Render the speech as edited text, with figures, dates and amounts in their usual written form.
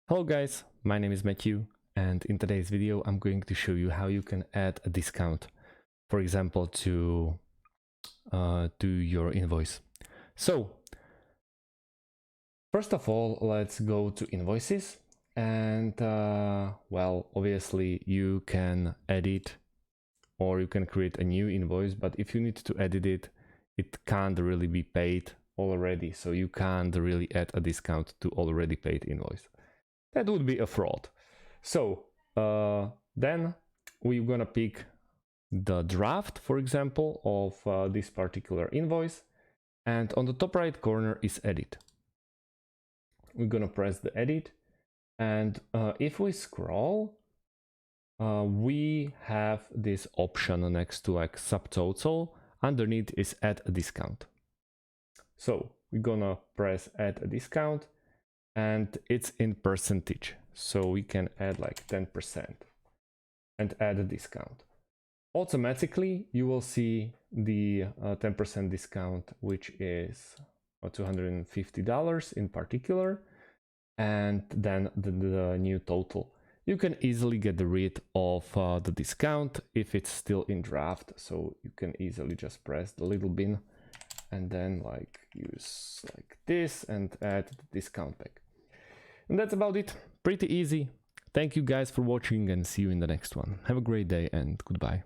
Hello guys, my name is Matthew, and in today's video I'm going to show you how you can add a discount, for example, to your invoice. So first of all, let's go to invoices, and well, obviously you can edit or you can create a new invoice, but if you need to edit it, it can't really be paid already, so you can't really add a discount to already paid invoice. That would be a fraud. So then we're gonna pick the draft, for example, of this particular invoice, and on the top right corner is edit. We're gonna press the edit, and if we scroll, we have this option next to like subtotal. Underneath is add a discount. So we're gonna press add a discount, and it's in percentage, so we can add like 10% and add a discount. Automatically you will see the 10% discount, which is $250 in particular, and then the new total. You can easily get rid of the discount if it's still in draft, so you can easily just press the little bin and then like use like this and add the discount back. And that's about it. Pretty easy. Thank you guys for watching and see you in the next one. Have a great day and goodbye.